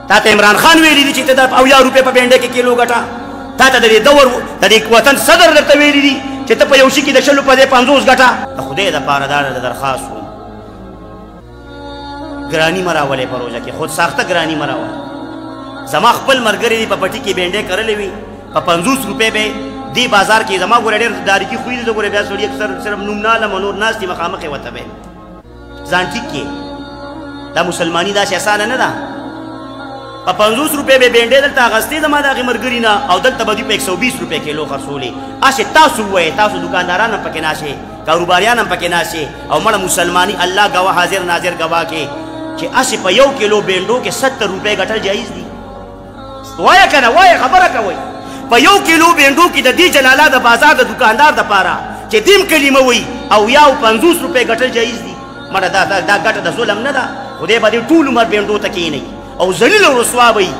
تا ته عمران خان ویلی دي چې ته د 80 روپے په بینډه کې کیلو ګټه تا ته د دور د وطن صدر درته ویلی دي چې ته په یو شي کې د شلو په 50 ګټه د خدای د پاره د درخواست وم ګرانی مراولې پروژه کې خود ساخته ګرانی مراول زما خپل مرګري په پټي کې بینډه کړلې وي په 50 روپے به دی بازار کې زما ګور ډېر داری کې خوې د ګور بیا سړي اکثر صرف نومناله منور ناس دي مخامخ وته به ځان ټیک کې دا مسلمانی دا شاسانه نه ده په 50 روپے به بینډه دلته غستې زما د مرګري نه او دلته به دی په 120 روپے کیلو خرڅولې اشه تاسو وای تاسو دکانداران هم پکې ناشه کاروباریان هم پکې ناشه او مړه مسلمانی الله گواه حاضر ناظر گواه کې چې اشه په یو کیلو بینډو کې 70 روپے ګټل جایز دي وای کنه وای خبره کوي په یو کیلو بینډو کې د دې جلاله د بازار د دکاندار د پاره چې دیم کلمه وي او یا 50 روپے ګټل جایز دي مړه دا ګټه د ظلم نه ده خدای به دې ټول عمر بینډو ته کېني او ذلیل او رسوا وي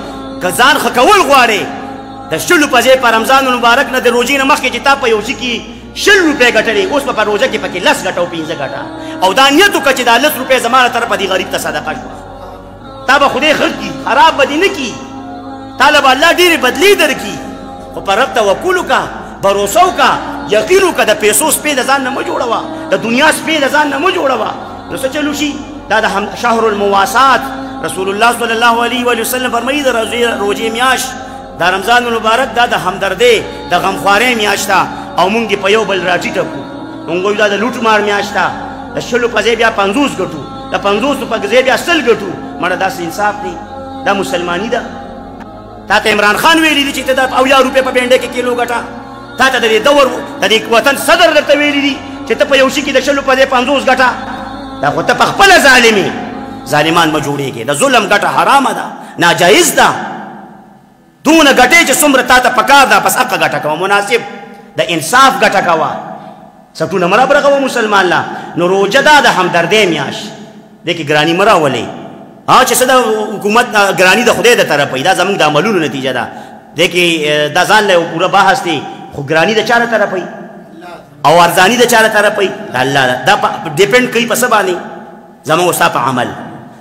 که ځان ښه کول غواړې د شلو په ځای په رمضان مبارک نه د روژې نه مخکې چې تا په یو شي کې 100 روپے ګټلې اوس په روژه کې پکې 10 ګټه او 15 ګټه او دا نیت وکړه چې دا 10 روپے زما له طرفه دې غریب ته صدقه شوه تا به خدای ښه کړي خراب به دې نه کړي تا به الله ډېرې بدلې درکړي خو په رب توکل وکړه بروسه وکړه یقین وکړه د پیسو سپې د ځان نه مه جوړوه د دنیا سپې د ځان نه مه جوړوه نو څه چلو شي دا د شهر المواسات رسول الله صلی الله علیه و وسلم فرمایي د روژې میاشت دا رمضان المبارک دا د همدردۍ د غمخوارۍ میاشت ده او مونږ په یو بل راټیټه کړو مونږ وایو دا د لوټ مار میاشت ده د شلو په ځای بیا 50 ګټو د 50 په ځای بیا 100 ګټو مړه داسې انصاف دی دا مسلمانی ده تا ته عمران خان ویلی دي چې ته د 80 روپے په بینډه کې کیلو ګټه تا ته د دور د وطن صدر درته ویلی دي چې ته په یو شي کې د شلو په ځای 50 ګټه دا خو ته په خپله ظالمې ظالمان ما جوړېږي د ظلم ګټه حرامه ده ناجایز ده دونه ګټې چې څومره تا ته پکار ده بس حقه ګټه کوه مناسب د انصاف ګټه کوه سټونه مه رابره کوه مسلمان لا نو روژه ده د همدردۍ میاشت دې کې ګراني مه راولئ چې څه د حکومت ګراني د خدای د طرفه دا زموږ د عملونو نتیجه ده دې کې دا ځان له پوره بحث دی خو ګراني د چا له طرفه او ارزاني د چا له طرفه د الله دا ډیپینډ کوي په څه باندې زموږ ستا په عمل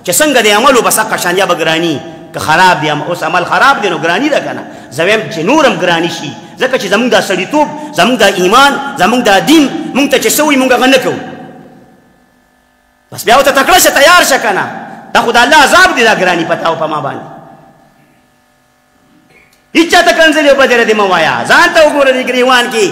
چې څنګه د عملو بس حقه شان یا به ګراني که خراب دی اوس عمل خراب دی نو ګراني ده که نه زه وایم چې نور هم ګراني شي ځکه چې زموږ دا سړیتوب زموږ دا ایمان زموږ دا دین موږ ته چې څه وایي موږ هغه نه کوو بس بیا ورته تکړه شه تیار شه که نه دا خو د الله عذاب دی دا ګراني په تا او په ما باندې هېچا ته کنځلې او بدره دې مه وایه ځان ته وګوره دې ګریوان کې